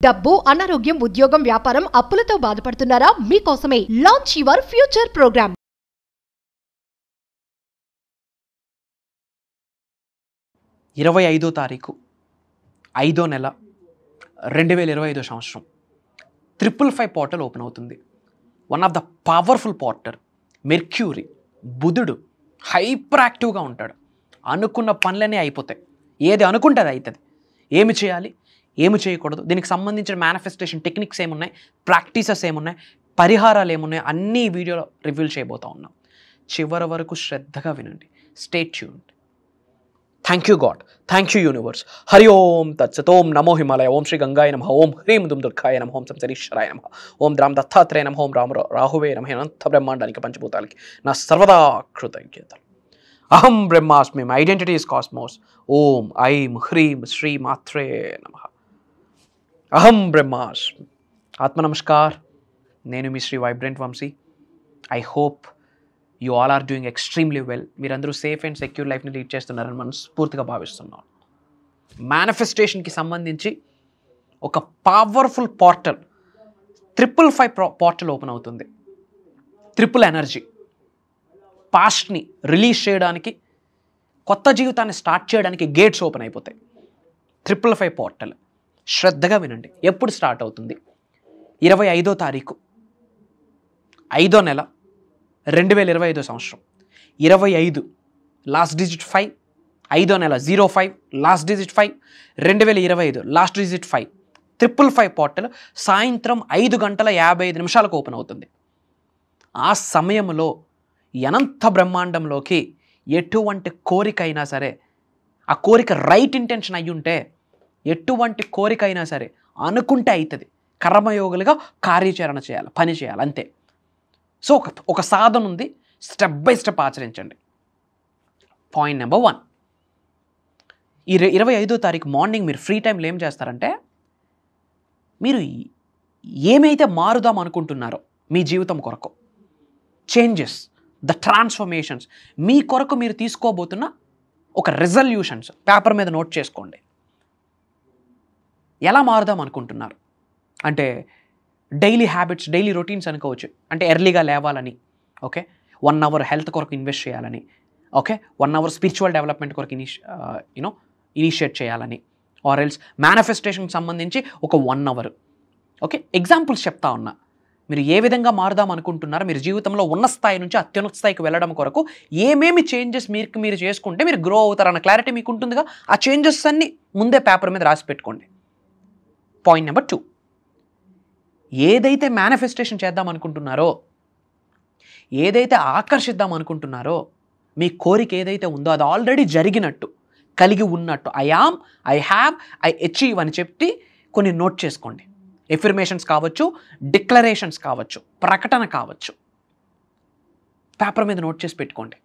డబ్బు, అనారోగ్యం, ఉద్యోగం, వ్యాపారం, అప్పులతో బాధపడుతున్నారా? మీకోసమే లాంచ్ యువర్ ఫ్యూచర్ ప్రోగ్రామ్. 25వ తారీఖు 5వ నెల 2025 సంవత్సరం 555 పోర్టల్ ఓపెన్ అవుతుంది. One of the powerful portal mercury, బుధుడు హైపర్ యాక్టివ్గా ఉంటాడు. అనుకున్న పనులన్నీ అయిపోతాయి. ఏది అనుకుంటే అది అవుతుంది. ఏమి చేయాలి, ఏమి చేయకూడదు, దీనికి సంబంధించిన మేనిఫెస్టేషన్ టెక్నిక్స్ ఏమున్నాయి, ప్రాక్టీసెస్ ఏమున్నాయి, పరిహారాలు ఏమున్నాయి, అన్నీ ఈ వీడియోలో రివీల్ చేయబోతా ఉన్నాం. చివరి వరకు శ్రద్ధగా వినండి. Stay tuned. Thank you God, thank you universe. Hari ఓం తత్సత్. ఓం నమో హిమాలయ. ఓం శ్రీ గంగాయ నమః. ఓం హ్రీం దుమ్ దుర్గాయ నమః. ఓం సంసరీశ్వరాయ నమః. ఓం ద్రాం దత్తాత్రేయ నమః. ఓం రాహువే నమః. అనంత బ్రహ్మాండానికి పంచభూతాలకి నా సర్వదా కృతజ్ఞతలు. అహం బ్రహ్మాస్మి. My identity is cosmos. ఓం ఐం హ్రీం శ్రీ మాత్రే నమః. అహం బ్రహ్మాస్మి. ఆత్మ నమస్కార్. నేను మీ Shri vibrant Vamsi. I hope you all are doing extremely well. మీరందరూ సేఫ్ అండ్ సెక్యూర్ లైఫ్ని లీడ్ చేస్తున్నారని మనస్ఫూర్తిగా భావిస్తున్నాను. మేనిఫెస్టేషన్కి సంబంధించి ఒక పవర్ఫుల్ పోర్టల్ 555 పోర్టల్ ఓపెన్ అవుతుంది. ట్రిపుల్ ఎనర్జీ, పాస్ట్ని రిలీజ్ చేయడానికి, కొత్త జీవితాన్ని స్టార్ట్ చేయడానికి గేట్స్ ఓపెన్ అయిపోతాయి. 555 పోర్టల్. శ్రద్ధగా వినండి. ఎప్పుడు స్టార్ట్ అవుతుంది? 25వ తారీఖు 5వ నెల 2025 సంవత్సరం. 25 లాస్ట్ డిజిట్ 5, 5వ నెల 05 last digit 5, 2025 last digit 5. 555 portal సాయంత్రం 5 గంటల 55 నిమిషాలకు ఓపెన్ అవుతుంది. ఆ సమయంలో అనంత బ్రహ్మాండంలోకి ఎటువంటి కోరిక అయినా సరే, ఆ కోరిక రైట్ ఇంటెన్షన్ అయ్యి ఉంటే ఎటువంటి కోరిక అయినా సరే అనుకుంటే అవుతుంది. కర్మయోగులుగా కార్యాచరణ చేయాలి, పని చేయాలి, అంతే. సో ఒక సాధన ఉంది, స్టెప్ బై స్టెప్ ఆచరించండి. పాయింట్ నెంబర్ 1, ఈ 25వ తారీఖు మార్నింగ్ మీరు ఫ్రీ టైంలో ఏం చేస్తారంటే, మీరు ఏమైతే మారుదాం అనుకుంటున్నారో మీ జీవితం కొరకు, చేంజెస్, ద ట్రాన్స్ఫర్మేషన్స్, మీ కొరకు మీరు తీసుకోబోతున్న ఒక రిజల్యూషన్స్ పేపర్ మీద నోట్ చేసుకోండి. ఎలా మారుదాం అనుకుంటున్నారు అంటే, డైలీ హ్యాబిట్స్, డైలీ రొటీన్స్ అనుకోవచ్చు. అంటే ఎర్లీగా లేవాలని, ఓకే, 1 అవర్ హెల్త్ కొరకు ఇన్వెస్ట్ చేయాలని, ఓకే, 1 అవర్ స్పిరిచువల్ డెవలప్మెంట్ కొరకు ఇనిషియేట్ చేయాలని, ఆర్ ఎల్స్ మేనిఫెస్టేషన్కి సంబంధించి ఒక 1 అవర్. ఓకే, ఎగ్జాంపుల్స్ చెప్తా ఉన్నా. మీరు ఏ విధంగా మారుదాం అనుకుంటున్నారో, మీరు జీవితంలో ఉన్న స్థాయి నుంచి అత్యున్నత స్థాయికి వెళ్ళడం కొరకు ఏమేమి చేంజెస్ మీరు చేసుకుంటే మీరు గ్రో అవుతారన్న క్లారిటీ మీకు ఉంటుందిగా. ఆ చేంజెస్ అన్నీ ముందే పేపర్ మీద రాసి పెట్టుకోండి. పాయింట్ నెంబర్ 2, ఏదైతే మేనిఫెస్టేషన్ చేద్దాం అనుకుంటున్నారో, ఏదైతే ఆకర్షిద్దాం అనుకుంటున్నారో, మీ కోరిక ఏదైతే ఉందో అది ఆల్రెడీ జరిగినట్టు, కలిగి ఉన్నట్టు, I am, I have, I achieve అని చెప్పి కొన్ని నోట్ చేసుకోండి. ఎఫర్మేషన్స్ కావచ్చు, డిక్లరేషన్స్ కావచ్చు, ప్రకటన కావచ్చు, పేపర్ మీద నోట్ చేసి పెట్టుకోండి.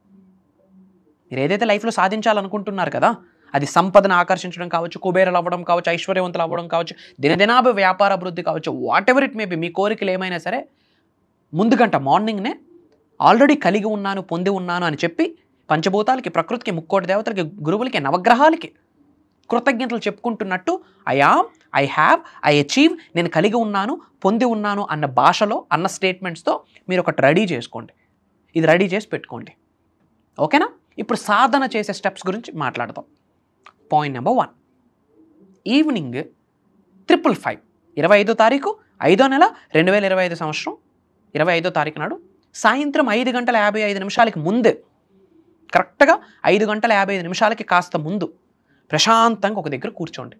మీరు ఏదైతే లైఫ్లో సాధించాలనుకుంటున్నారు కదా, అది సంపదను ఆకర్షించడం కావచ్చు, కుబేరలు అవ్వడం కావచ్చు, ఐశ్వర్యవంతులు అవ్వడం కావచ్చు, దినదినాభ వ్యాపార అభివృద్ధి కావచ్చు, whatever it may be, మీ కోరికలు ఏమైనా సరే ముందుగంట మార్నింగ్నే ఆల్రెడీ కలిగి ఉన్నాను, పొంది ఉన్నాను అని చెప్పి పంచభూతాలకి, ప్రకృతికి, ముక్కోటి దేవతలకి, గురువులకి, నవగ్రహాలకి కృతజ్ఞతలు చెప్పుకుంటున్నట్టు, I am, I have, I achieve, నేను కలిగి ఉన్నాను, పొంది ఉన్నాను అన్న భాషలో, అన్న స్టేట్మెంట్స్తో మీరు ఒకటి రెడీ చేసుకోండి. ఇది రెడీ చేసి పెట్టుకోండి. ఓకేనా? ఇప్పుడు సాధన చేసే స్టెప్స్ గురించి మాట్లాడదాం. పాయింట్ నెంబర్ 1, ఈవినింగ్ 555 25వ తారీఖు 5వ నెల 2025 సంవత్సరం 25వ తారీఖు నాడు సాయంత్రం 5 గంటల 55 నిమిషాలకి ముందు, కరెక్ట్గా 5 గంటల 55 నిమిషాలకి కాస్త ముందు ప్రశాంతంగా ఒక దగ్గర కూర్చోండి.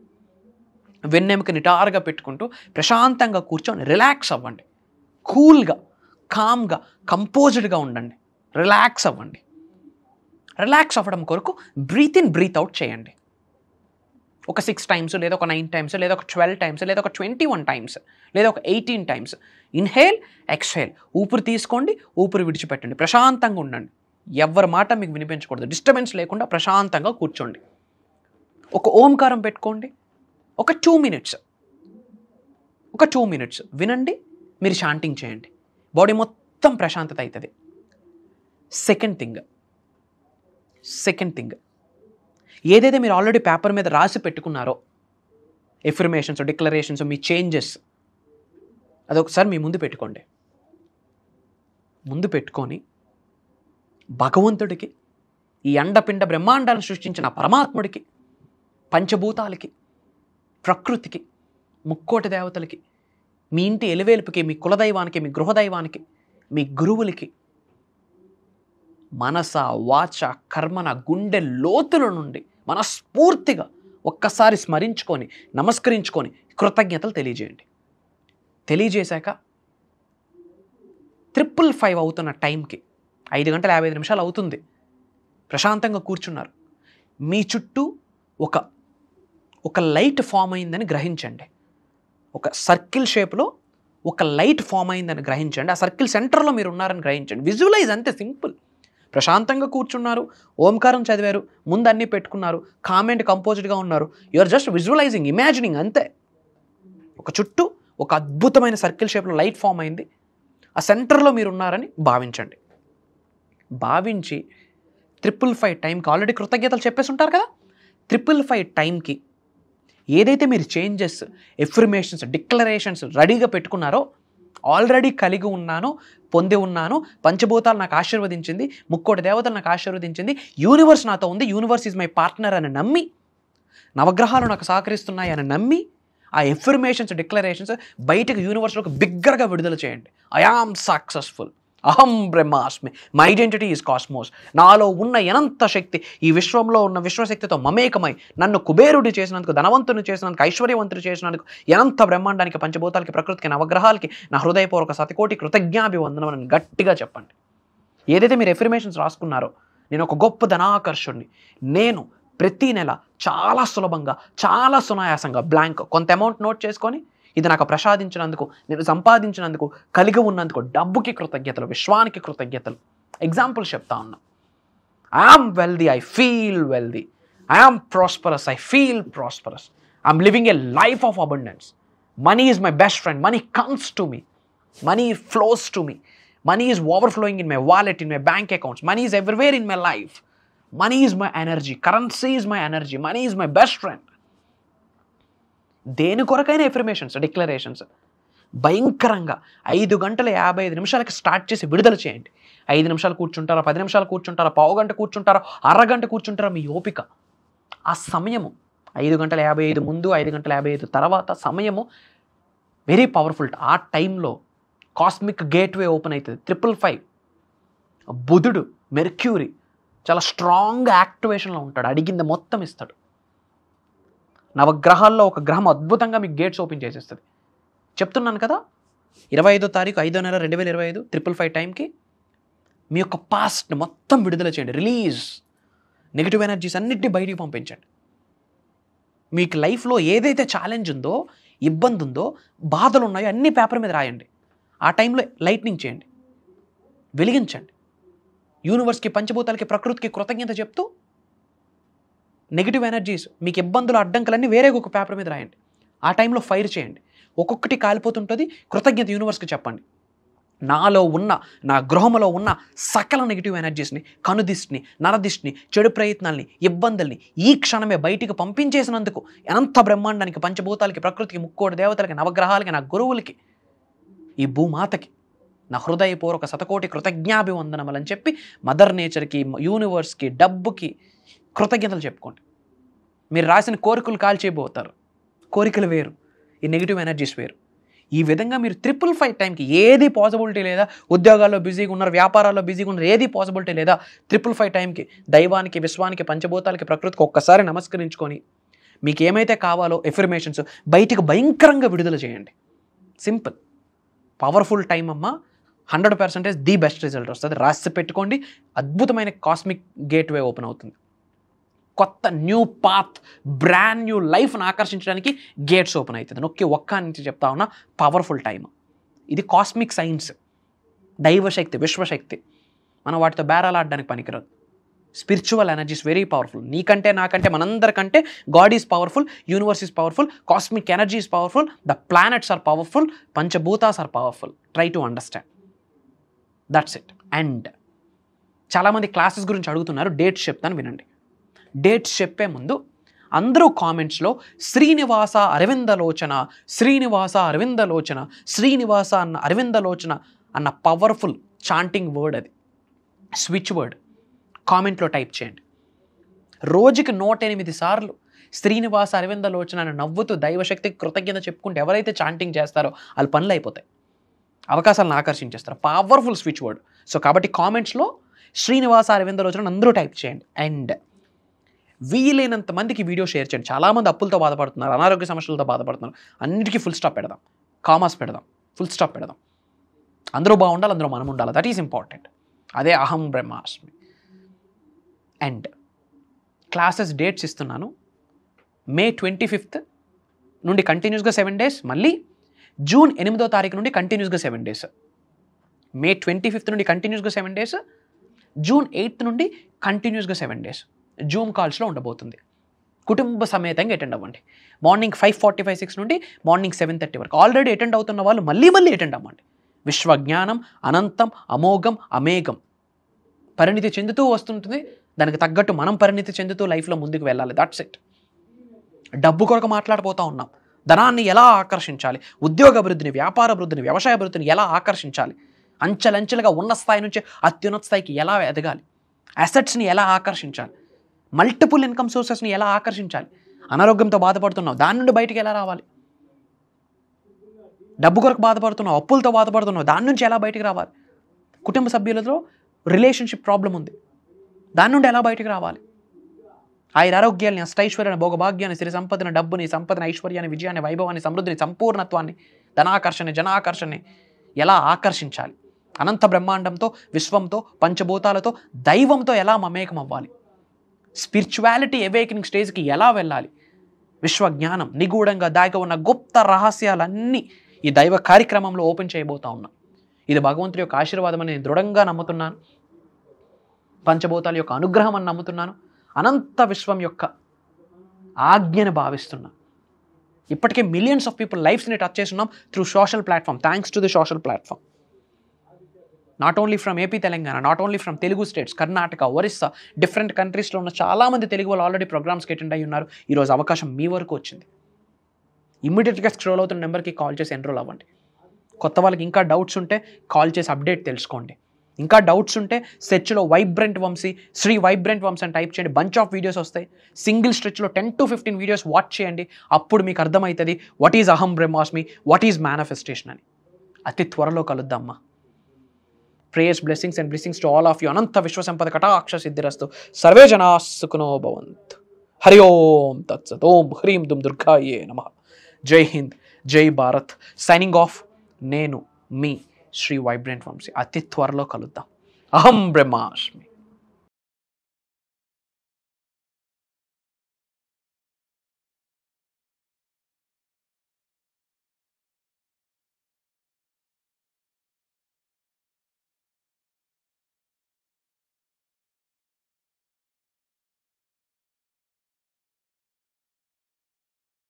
వెన్నెముక నిటారుగా పెట్టుకుంటూ ప్రశాంతంగా కూర్చొని రిలాక్స్ అవ్వండి. కూల్గా, కామ్గా, కంపోజ్డ్గా ఉండండి. రిలాక్స్ అవ్వండి. రిలాక్స్ అవ్వడం కొరకు బ్రీత్ ఇన్, బ్రీత్ అవుట్ చేయండి. ఒక 6 టైమ్స్, లేదా ఒక 9 టైమ్స్, లేదా ఒక 12 టైమ్స్, లేదా ఒక 21 టైమ్స్, లేదా ఒక 18 టైమ్స్. Inhale, exhale. ఊపిరి తీసుకోండి, ఊపిరి విడిచిపెట్టండి. ప్రశాంతంగా ఉండండి. ఎవరి మాట మీకు వినిపించకూడదు. డిస్టర్బెన్స్ లేకుండా ప్రశాంతంగా కూర్చోండి. ఒక ఓంకారం పెట్టుకోండి. ఒక 2 మినిట్స్ వినండి. మీరు శాంటింగ్ చేయండి. బాడీ మొత్తం ప్రశాంతత అవుతుంది. సెకండ్ థింగ్, ఏదైతే మీరు ఆల్రెడీ పేపర్ మీద రాసి పెట్టుకున్నారో, ఎఫర్మేషన్స్, డిక్లరేషన్స్, మీ చేంజెస్ అదొకసారి మీ ముందు పెట్టుకోండి. ముందు పెట్టుకొని భగవంతుడికి, ఈ అండపిండ బ్రహ్మాండాలను సృష్టించిన పరమాత్ముడికి, పంచభూతాలకి, ప్రకృతికి, ముక్కోటి దేవతలకి, మీ ఇంటి ఎలివేలుపుకి, మీ కులదైవానికి, మీ గృహదైవానికి, మీ గురువులకి మనస వాచ కర్మన గుండె లోతుల నుండి మనస్ఫూర్తిగా ఒక్కసారి స్మరించుకొని నమస్కరించుకొని కృతజ్ఞతలు తెలియజేయండి. తెలియజేశాక 555 అవుతున్న టైంకి 5 గంటల 55 నిమిషాలు అవుతుంది, ప్రశాంతంగా కూర్చున్నారు. మీ చుట్టూ ఒక లైట్ ఫామ్ అయిందని గ్రహించండి. ఒక సర్కిల్ షేప్లో ఒక లైట్ ఫామ్ అయిందని గ్రహించండి. ఆ సర్కిల్ సెంటర్లో మీరు ఉన్నారని గ్రహించండి. విజువలైజ్, అంతే సింపుల్. ప్రశాంతంగా కూర్చున్నారు, ఓంకారం చదివారు, ముందు అన్నీ పెట్టుకున్నారు, కామెంట్ కంపోజ్డ్గా ఉన్నారు. You are just visualizing, imagining, అంతే. ఒక చుట్టూ ఒక అద్భుతమైన సర్కిల్ షేప్లో లైట్ ఫామ్ అయింది, ఆ సెంటర్లో మీరు ఉన్నారని భావించండి. భావించి 555 టైంకి, ఆల్రెడీ కృతజ్ఞతలు చెప్పేసి ఉంటారు కదా, 555 టైంకి ఏదైతే మీరు చేంజెస్, ఎఫర్మేషన్స్, డిక్లరేషన్స్ రెడీగా పెట్టుకున్నారో, ఆల్రెడీ కలిగి ఉన్నాను, పొంది ఉన్నాను, పంచభూతాలు నాకు ఆశీర్వదించింది, ముక్కోటి దేవతలు నాకు ఆశీర్వదించింది, యూనివర్స్ నాతో ఉంది, యూనివర్స్ ఈజ్ మై పార్ట్నర్ అని నమ్మి, నవగ్రహాలు నాకు సహకరిస్తున్నాయి అని నమ్మి, ఆ ఎఫర్మేషన్స్, డిక్లరేషన్స్ బయటకు యూనివర్స్లోకి బిగ్గరగా విడుదల చేయండి. ఐ ఆమ్ సక్సెస్ఫుల్, అహం బ్రహ్మాస్మి, మై ఐడెంటిటీ ఈజ్ కాస్మోస్. నాలో ఉన్న అనంత శక్తి ఈ విశ్వంలో ఉన్న విశ్వశక్తితో మమేకమై నన్ను కుబేరుడి చేసినందుకు, ధనవంతుని చేసినందుకు, ఐశ్వర్యవంతుడు చేసినందుకు, అనంత బ్రహ్మాండానికి, పంచభూతాలకి, ప్రకృతికి, నవగ్రహాలకి నా హృదయపూర్వక శతకోటి కృతజ్ఞాభివందనం అని గట్టిగా చెప్పండి. ఏదైతే మీరు ఎఫర్మేషన్స్ రాసుకున్నారో, నేను ఒక గొప్ప ధనాకర్షుణ్ణి, నేను ప్రతి నెల చాలా సులభంగా, చాలా సునాయాసంగా బ్లాంక్ కొంత అమౌంట్ నోట్ చేసుకొని, ఇది నాకు ప్రసాదించినందుకు, నేను సంపాదించినందుకు, కలిగి ఉన్నందుకు డబ్బుకి కృతజ్ఞతలు, విశ్వానికి కృతజ్ఞతలు. ఎగ్జాంపుల్ చెప్తా ఉన్నా. I am wealthy, I feel wealthy. I am prosperous, I feel prosperous. I'm living a life of abundance. Money is my best friend. Money comes to me. Money flows to me. Money is overflowing in my wallet, in my bank accounts. Money is everywhere in my life. Money is my energy. Currency is my energy. Money is my best friend. దేని కొరకైన affirmations, declarations భయంకరంగా 5 గంటల 55 నిమిషాలకి start చేసి విడుదల చేయండి. 5 నిమిషాలు కూర్చుంటారా, 10 నిమిషాలు కూర్చుంటారా, పావు గంట కూర్చుంటారా, అరగంట కూర్చుంటారా, మీ ఓపిక. ఆ సమయము 5 గంటల 55 ముందు, 5 గంటల 55 తర్వాత సమయము వెరీ పవర్ఫుల్. ఆ టైంలో కాస్మిక్ గేట్వే ఓపెన్ అవుతుంది. 555 బుధుడు, మెర్క్యూరీ చాలా స్ట్రాంగ్ యాక్టివేషన్లో ఉంటాడు, అడిగింది మొత్తం ఇస్తాడు. నవగ్రహాల్లో ఒక గ్రహం అద్భుతంగా మీకు గేట్స్ ఓపెన్ చేసేస్తుంది. చెప్తున్నాను కదా, 25వ తారీఖు 5వ నెల 2025 555 టైంకి మీ యొక్క పాస్ట్ని మొత్తం విడుదల చేయండి. రిలీజ్, నెగిటివ్ ఎనర్జీస్ అన్నిటిని బయటికి పంపించండి. మీకు లైఫ్లో ఏదైతే ఛాలెంజ్ ఉందో, ఇబ్బంది ఉందో, బాధలు ఉన్నాయో అన్ని పేపర్ మీద రాయండి. ఆ టైంలో లైట్నింగ్ చేయండి, వెలిగించండి. యూనివర్స్కి, పంచభూతాలకి, ప్రకృతికి కృతజ్ఞత చెప్తూ నెగిటివ్ ఎనర్జీస్, మీకు ఇబ్బందులు, అడ్డంకులన్నీ వేరే ఒక పేపర్ మీద రాయండి. ఆ టైంలో ఫైర్ చేయండి. ఒక్కొక్కటి కాలిపోతుంటుంది. కృతజ్ఞత యూనివర్స్కి చెప్పండి. నాలో ఉన్న, నా గృహంలో ఉన్న సకల నెగిటివ్ ఎనర్జీస్ని, కనుదిష్టిని, నరదిష్టిని, చెడు ప్రయత్నాల్ని, ఇబ్బందుల్ని ఈ క్షణమే బయటికి పంపించేసినందుకు అనంత బ్రహ్మాండానికి, పంచభూతాలకి, ప్రకృతికి, ముక్కోటి దేవతలకి, నవగ్రహాలకి, నా గురువులకి, ఈ భూమాతకి నా హృదయపూర్వక శతకోటి కృతజ్ఞాభివందనములని చెప్పి మదర్ నేచర్కి, యూనివర్స్కి, డబ్బుకి కృతజ్ఞతలు చెప్పుకోండి. మీరు రాసిన కోరికలు కాల్చేయబోతారు. కోరికలు వేరు, ఈ నెగిటివ్ ఎనర్జీస్ వేరు. ఈ విధంగా మీరు 555 టైంకి ఏది పాసిబిలిటీ లేదా, ఉద్యోగాల్లో బిజీగా ఉన్నారు, వ్యాపారాల్లో బిజీగా ఉన్నారు, ఏది పాసిబిలిటీ లేదా, 555 టైంకి దైవానికి, విశ్వానికి, పంచభూతాలకి, ప్రకృతికి ఒక్కసారి నమస్కరించుకొని మీకు ఏమైతే కావాలో ఎఫర్మేషన్స్ బయటికి భయంకరంగా విడుదల చేయండి. సింపుల్, పవర్ఫుల్ టైం అమ్మ. 100% ది బెస్ట్ రిజల్ట్ వస్తుంది. రాసి పెట్టుకోండి. అద్భుతమైన కాస్మిక్ గేట్వే ఓపెన్ అవుతుంది. కొత్త న్యూ పాత్, బ్రాండ్ న్యూ లైఫ్ను ఆకర్షించడానికి గేట్స్ ఓపెన్ అవుతుంది. ఒక్క నుంచి చెప్తా ఉన్నా, పవర్ఫుల్ టైం ఇది. కాస్మిక్ సైన్స్, దైవశక్తి, విశ్వశక్తి. మనం వాటితో బేరాలాడడానికి పనికిరాదు. Spiritual energies very powerful. నీకంటే, నాకంటే, మనందరికంటే God is powerful, universe is powerful, cosmic energy is powerful, the planets are powerful, పంచభూతాస్ are powerful. Try to understand. That's it. And చాలామంది క్లాసెస్ గురించి అడుగుతున్నారు, డేట్స్ చెప్తాను వినండి. డేట్స్ చెప్పే ముందు అందరూ కామెంట్స్లో శ్రీనివాస అరవిందలోచన, శ్రీనివాస అరవిందలోచన, శ్రీనివాస అన్న అరవిందలోచన అన్న పవర్ఫుల్ చాంటింగ్ వర్డ్, అది స్విచ్ వర్డ్ కామెంట్లో టైప్ చేయండి. రోజుకి 108 సార్లు శ్రీనివాస అరవిందలోచన అని నవ్వుతూ దైవశక్తికి కృతజ్ఞత చెప్పుకుంటూ ఎవరైతే చాంటింగ్ చేస్తారో వాళ్ళ పనులు అయిపోతాయి, అవకాశాలను ఆకర్షించేస్తారు. Powerful switch word. సో కాబట్టి కామెంట్స్లో శ్రీనివాస అరవిందలోచన అందరూ టైప్ చేయండి. అండ్ వీలైనంత మందికి వీడియో షేర్ చేయండి. చాలామంది అప్పులతో బాధపడుతున్నారు, అనారోగ్య సమస్యలతో బాధపడుతున్నారు. అన్నిటికీ ఫుల్ స్టాప్ పెడదాం, కామాస్ పెడదాం, ఫుల్ స్టాప్ పెడదాం. అందరూ బాగుండాలి, అందరూ మనం ఉండాలి. That is important. అదే అహం బ్రహ్మాస్మి. అండ్ క్లాసెస్ డేట్స్ ఇస్తున్నాను. May 25th నుండి కంటిన్యూస్గా 7 days, మళ్ళీ June 8వ తారీఖు నుండి కంటిన్యూస్గా 7 days. May 25th నుండి కంటిన్యూస్గా 7 days, June 8th నుండి కంటిన్యూస్గా 7 days జూమ్ కాల్స్లో ఉండబోతుంది. కుటుంబ సమేతంగా అటెండ్ అవ్వండి. మార్నింగ్ 5:45-6 నుండి మార్నింగ్ 7:30 వరకు. ఆల్రెడీ అటెండ్ అవుతున్న వాళ్ళు మళ్ళీ అటెండ్ అవ్వండి. విశ్వజ్ఞానం అనంతం, అమోఘం, అమేఘం పరిణితి చెందుతూ వస్తుంటుంది. దానికి తగ్గట్టు మనం పరిణితి చెందుతూ లైఫ్లో ముందుకు వెళ్ళాలి. That's it. డబ్బు కొరకు మాట్లాడిపోతూ ఉన్నాం. ధనాన్ని ఎలా ఆకర్షించాలి, ఉద్యోగ అభివృద్ధిని, వ్యాపార అభివృద్ధిని, వ్యవసాయ అభివృద్ధిని ఎలా ఆకర్షించాలి, అంచెలంచెలుగా ఉన్న స్థాయి నుంచి అత్యున్నత స్థాయికి ఎలా ఎదగాలి, అసెట్స్ని ఎలా ఆకర్షించాలి, మల్టిపుల్ ఇన్కమ్ సోర్సెస్ని ఎలా ఆకర్షించాలి, అనారోగ్యంతో బాధపడుతున్నావు దాని నుండి బయటికి ఎలా రావాలి, డబ్బు కొరకు బాధపడుతున్నావు, అప్పులతో బాధపడుతున్నావు దాని నుంచి ఎలా బయటికి రావాలి, కుటుంబ సభ్యులతో రిలేషన్షిప్ ప్రాబ్లం ఉంది దాని నుండి ఎలా బయటికి రావాలి, ఆరోగ్యాన్ని, అష్టైశ్వర్యాన్ని, భోగభాగ్యాన్ని, సిరి సంపదను, డబ్బుని, సంపదను, ఐశ్వర్యాన్ని, విజయాన్ని, వైభవాన్ని, సమృద్ధిని, సంపూర్ణత్వాన్ని, ధనాకర్షణ, జనాకర్షణని ఎలా ఆకర్షించాలి, అనంత బ్రహ్మాండంతో, విశ్వంతో, పంచభూతాలతో, దైవంతో ఎలా మమేకం అవ్వాలి, స్పిరిచువాలిటీ అవేకనింగ్ స్టేజ్కి ఎలా వెళ్ళాలి, విశ్వజ్ఞానం నిగూఢంగా దాగి ఉన్న గుప్త రహస్యాలన్నీ ఈ దైవ కార్యక్రమంలో ఓపెన్ చేయబోతా ఉన్నా. ఇది భగవంతుడి యొక్క ఆశీర్వాదం అని నేను దృఢంగా నమ్ముతున్నాను. పంచభూతాల యొక్క అనుగ్రహం అని నమ్ముతున్నాను. అనంత విశ్వం యొక్క ఆజ్ఞను భావిస్తున్నాను. ఇప్పటికే మిలియన్స్ ఆఫ్ పీపుల్ లైఫ్స్ని టచ్ చేస్తున్నాం through social platform. Thanks to the social platform. Not only from AP Telangana, not only from Telugu states, Karnataka, Orissa, different కంట్రీస్లో ఉన్న చాలామంది తెలుగు వాళ్ళు ఆల్రెడీ ప్రోగ్రామ్స్కి అటెండ్ అయ్యి ఉన్నారు. ఈరోజు అవకాశం మీ వరకు వచ్చింది. ఇమ్మీడియట్గా స్క్రోల్ అవుతున్న నెంబర్కి కాల్ చేసి ఎన్రోల్ అవ్వండి. కొత్త వాళ్ళకి ఇంకా డౌట్స్ ఉంటే కాల్ చేసి అప్డేట్ తెలుసుకోండి. ఇంకా డౌట్స్ ఉంటే సెర్చ్లో వైబ్రెంట్ వంశీ, శ్రీ వైబ్రెంట్ వంశీ అని టైప్ చేయండి. బంచ్ ఆఫ్ వీడియోస్ వస్తాయి. సింగిల్ స్ట్రెచ్లో 10 to 15 వీడియోస్ వాచ్ చేయండి. అప్పుడు మీకు అర్థమవుతుంది వాట్ ఈజ్ అహం బ్రహ్మాస్మి, వాట్ ఈజ్ మేనిఫెస్టేషన్ అని. అతి త్వరలో కలుద్దామా. Prayers, blessings and blessings to all of you. అనంత విశ్వసంపద కటాక్ష సిద్ధిరస్తు. సర్వే జనా సుఖినో భవంతు. హరి ఓం తత్సత్. ఓం హ్రీం దుమ్ దుర్గాయే నమః. జై హింద్, జై భారత్. Signing off. నేను మీ శ్రీ వైబ్రెంట్ వంశీ. అతి త్వరలో కలుద్దాం. అహం బ్రహ్మాస్మి.